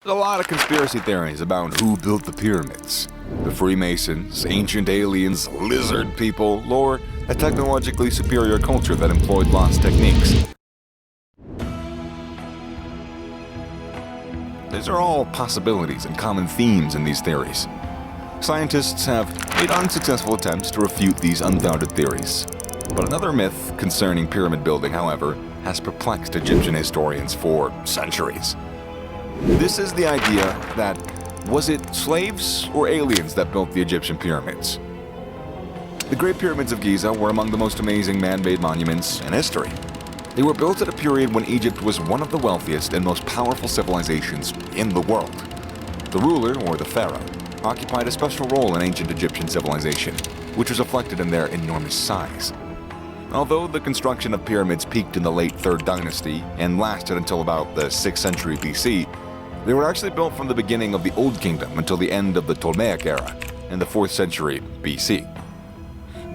There's a lot of conspiracy theories about who built the pyramids. The Freemasons, ancient aliens, lizard people, or a technologically superior culture that employed lost techniques. These are all possibilities and common themes in these theories. Scientists have made unsuccessful attempts to refute these unfounded theories. But another myth concerning pyramid building, however, has perplexed Egyptian historians for centuries. This is the idea that, was it slaves or aliens that built the Egyptian pyramids? The Great Pyramids of Giza were among the most amazing man-made monuments in history. They were built at a period when Egypt was one of the wealthiest and most powerful civilizations in the world. The ruler, or the pharaoh, occupied a special role in ancient Egyptian civilization, which was reflected in their enormous size. Although the construction of pyramids peaked in the late 3rd dynasty and lasted until about the 6th century BC, they were actually built from the beginning of the Old Kingdom until the end of the Ptolemaic era in the 4th century BC.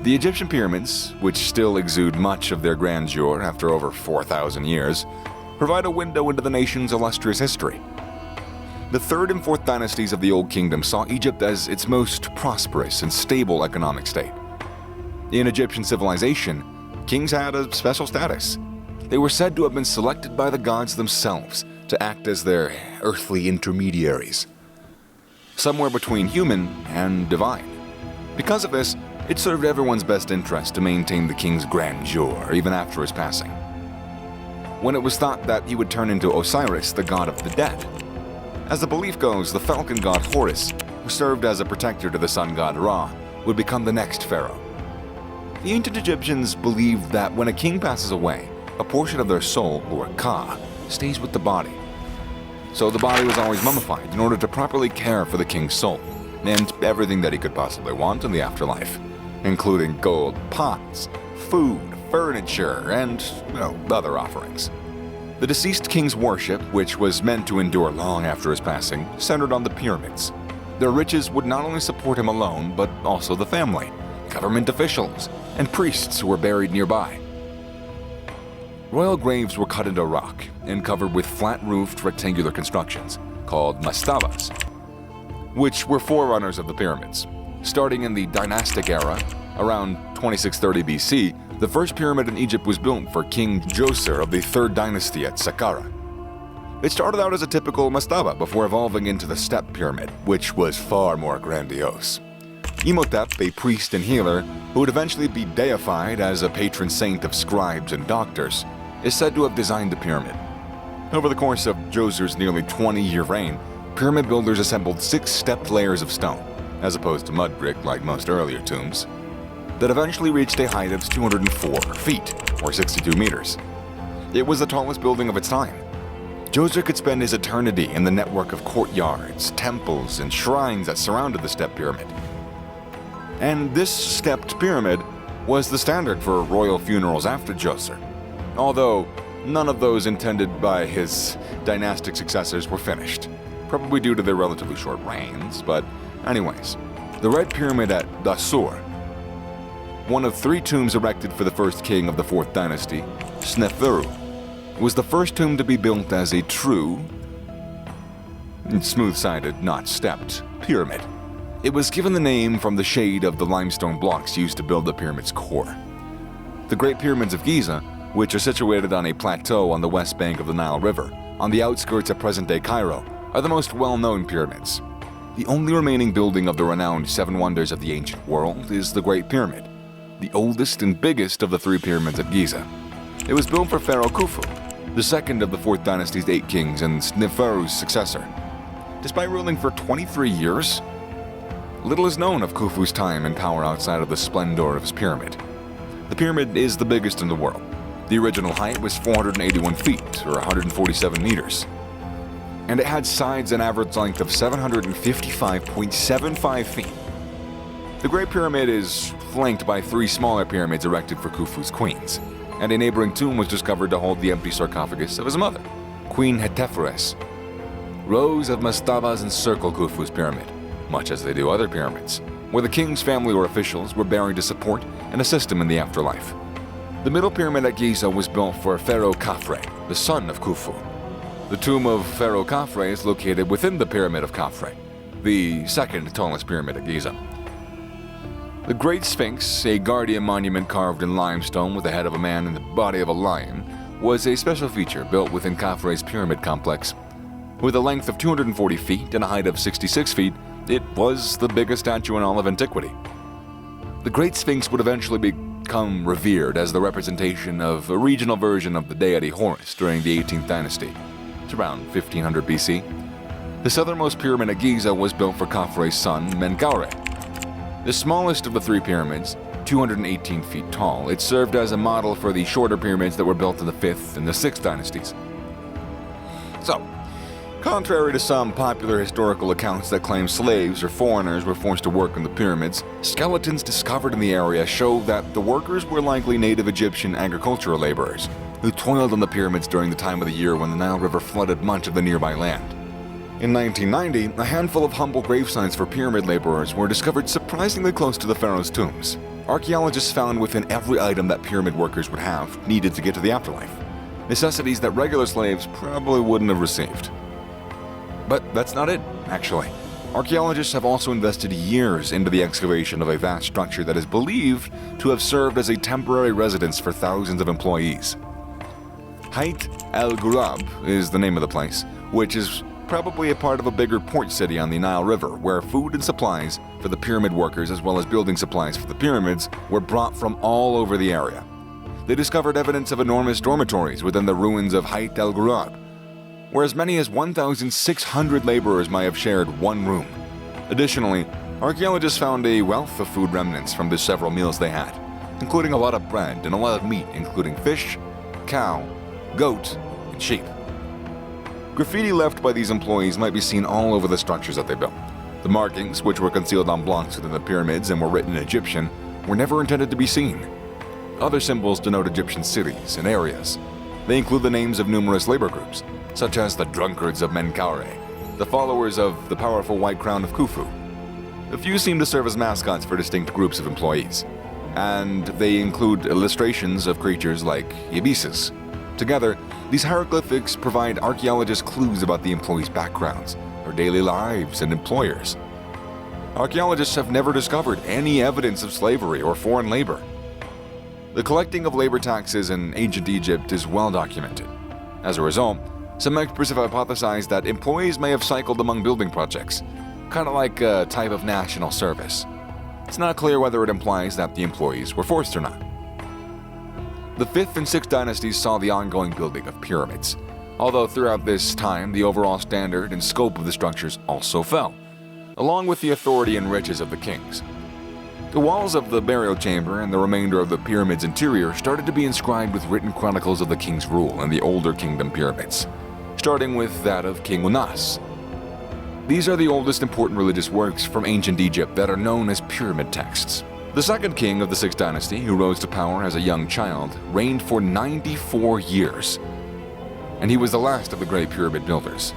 The Egyptian pyramids, which still exude much of their grandeur after over 4,000 years, provide a window into the nation's illustrious history. The 3rd and 4th dynasties of the Old Kingdom saw Egypt as its most prosperous and stable economic state. In Egyptian civilization, kings had a special status. They were said to have been selected by the gods themselves to act as their earthly intermediaries, somewhere between human and divine. Because of this, it served everyone's best interest to maintain the king's grandeur even after his passing. When it was thought that he would turn into Osiris, the god of the dead. As the belief goes, the falcon god Horus, who served as a protector to the sun god Ra, would become the next pharaoh. The ancient Egyptians believed that when a king passes away, a portion of their soul, or Ka, stays with the body. So the body was always mummified in order to properly care for the king's soul, and everything that he could possibly want in the afterlife, including gold pots, food, furniture, and, other offerings. The deceased king's worship, which was meant to endure long after his passing, centered on the pyramids. Their riches would not only support him alone, but also the family, government officials, and priests who were buried nearby. Royal graves were cut into rock and covered with flat-roofed rectangular constructions, called mastabas, which were forerunners of the pyramids. Starting in the dynastic era, around 2630 BC, the first pyramid in Egypt was built for King Djoser of the 3rd dynasty at Saqqara. It started out as a typical mastaba before evolving into the step pyramid, which was far more grandiose. Imhotep, a priest and healer, who would eventually be deified as a patron saint of scribes and doctors, is said to have designed the pyramid. Over the course of Djoser's nearly 20-year reign, pyramid builders assembled 6 stepped layers of stone, as opposed to mud brick like most earlier tombs, that eventually reached a height of 204 feet, or 62 meters. It was the tallest building of its time. Djoser could spend his eternity in the network of courtyards, temples, and shrines that surrounded the step pyramid. And this stepped pyramid was the standard for royal funerals after Djoser, although none of those intended by his dynastic successors were finished, probably due to their relatively short reigns, but anyways. The Red Pyramid at Dahsur, one of 3 tombs erected for the first king of the 4th dynasty, Sneferu, was the first tomb to be built as a true, smooth-sided, not stepped, pyramid. It was given the name from the shade of the limestone blocks used to build the pyramid's core. The Great Pyramids of Giza, which are situated on a plateau on the west bank of the Nile River, on the outskirts of present-day Cairo, are the most well-known pyramids. The only remaining building of the renowned 7 wonders of the ancient world is the Great Pyramid, the oldest and biggest of the 3 pyramids at Giza. It was built for Pharaoh Khufu, the 2nd of the 4th dynasty's 8 kings and Sneferu's successor. Despite ruling for 23 years, little is known of Khufu's time and power outside of the splendor of his pyramid. The pyramid is the biggest in the world. The original height was 481 feet, or 147 meters. And it had sides an average length of 755.75 feet. The Great Pyramid is flanked by 3 smaller pyramids erected for Khufu's queens, and a neighboring tomb was discovered to hold the empty sarcophagus of his mother, Queen Hetepheres. Rows of mastabas encircle Khufu's pyramid, much as they do other pyramids, where the king's family or officials were buried to support and assist him in the afterlife. The middle pyramid at Giza was built for Pharaoh Khafre, the son of Khufu. The The tomb of Pharaoh Khafre is located within the Pyramid of Khafre, the second tallest pyramid at Giza. The Great Sphinx, a guardian monument carved in limestone with the head of a man and the body of a lion, was a special feature built within Khafre's pyramid complex. With a length of 240 feet and a height of 66 feet, it was the biggest statue in all of antiquity. The Great Sphinx would eventually become revered as the representation of a regional version of the deity Horus during the 18th dynasty. It's around 1500 BC. The southernmost pyramid at Giza was built for Khafre's son, Menkaure. The smallest of the three pyramids, 218 feet tall, it served as a model for the shorter pyramids that were built in the 5th and the 6th dynasties. So, contrary to some popular historical accounts that claim slaves or foreigners were forced to work in the pyramids, skeletons discovered in the area show that the workers were likely native Egyptian agricultural laborers who toiled on the pyramids during the time of the year when the Nile River flooded much of the nearby land. In 1990, a handful of humble grave sites for pyramid laborers were discovered surprisingly close to the pharaoh's tombs. Archaeologists found within every item that pyramid workers would have needed to get to the afterlife, necessities that regular slaves probably wouldn't have received. But that's not it, actually. Archaeologists have also invested years into the excavation of a vast structure that is believed to have served as a temporary residence for thousands of employees. Hayt el-Ghurab is the name of the place, which is probably a part of a bigger port city on the Nile River, where food and supplies for the pyramid workers as well as building supplies for the pyramids were brought from all over the area. They discovered evidence of enormous dormitories within the ruins of Hayt el-Ghurab, where as many as 1,600 laborers might have shared one room. Additionally, archaeologists found a wealth of food remnants from the several meals they had, including a lot of bread and a lot of meat, including fish, cow, goat, and sheep. Graffiti left by these employees might be seen all over the structures that they built. The markings, which were concealed on blocks within the pyramids and were written in Egyptian, were never intended to be seen. Other symbols denote Egyptian cities and areas. They include the names of numerous labor groups, such as the drunkards of Menkaure, the followers of the powerful White Crown of Khufu. A few seem to serve as mascots for distinct groups of employees, and they include illustrations of creatures like ibises. Together, these hieroglyphics provide archaeologists clues about the employees' backgrounds, their daily lives, and employers. Archaeologists have never discovered any evidence of slavery or foreign labor. The collecting of labor taxes in ancient Egypt is well documented. As a result, some experts have hypothesized that employees may have cycled among building projects, kind of like a type of national service. It's not clear whether it implies that the employees were forced or not. The 5th and 6th dynasties saw the ongoing building of pyramids, although throughout this time the overall standard and scope of the structures also fell, along with the authority and riches of the kings. The walls of the burial chamber and the remainder of the pyramid's interior started to be inscribed with written chronicles of the king's rule in the older kingdom pyramids, starting with that of King Unas. These are the oldest important religious works from ancient Egypt that are known as pyramid texts. The second king of the 6th dynasty, who rose to power as a young child, reigned for 94 years, and he was the last of the great pyramid builders.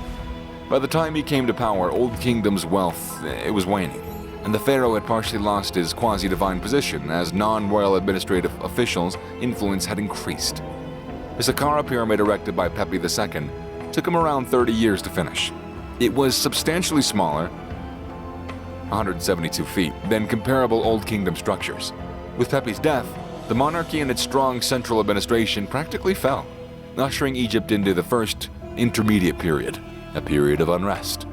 By the time he came to power, Old Kingdom's wealth it was waning, and the pharaoh had partially lost his quasi-divine position as non-royal administrative officials' influence had increased. The Saqqara pyramid erected by Pepi II took him around 30 years to finish. It was substantially smaller, 172 feet, than comparable Old Kingdom structures. With Pepi's death, the monarchy and its strong central administration practically fell, ushering Egypt into the first intermediate period, a period of unrest.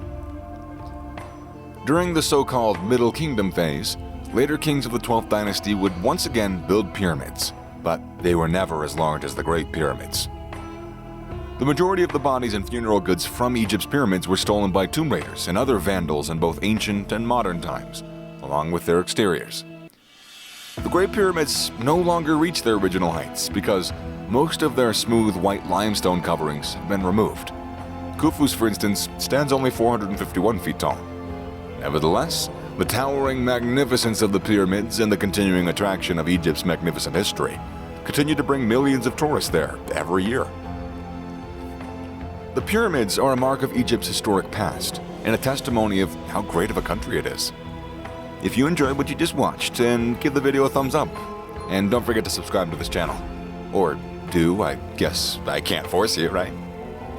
During the so-called Middle Kingdom phase, later kings of the 12th dynasty would once again build pyramids, but they were never as large as the Great Pyramids. The majority of the bodies and funeral goods from Egypt's pyramids were stolen by tomb raiders and other vandals in both ancient and modern times, along with their exteriors. The Great Pyramids no longer reach their original heights because most of their smooth white limestone coverings have been removed. Khufu's, for instance, stands only 451 feet tall. Nevertheless, the towering magnificence of the pyramids and the continuing attraction of Egypt's magnificent history continue to bring millions of tourists there every year. The pyramids are a mark of Egypt's historic past and a testimony of how great of a country it is. If you enjoyed what you just watched, then give the video a thumbs up. And don't forget to subscribe to this channel. Or do, I guess I can't force you, right?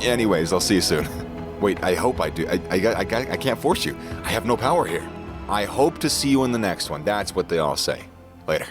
Anyways, I'll see you soon. Wait, I hope I do. I can't force you. I have no power here. I hope to see you in the next one. That's what they all say. Later.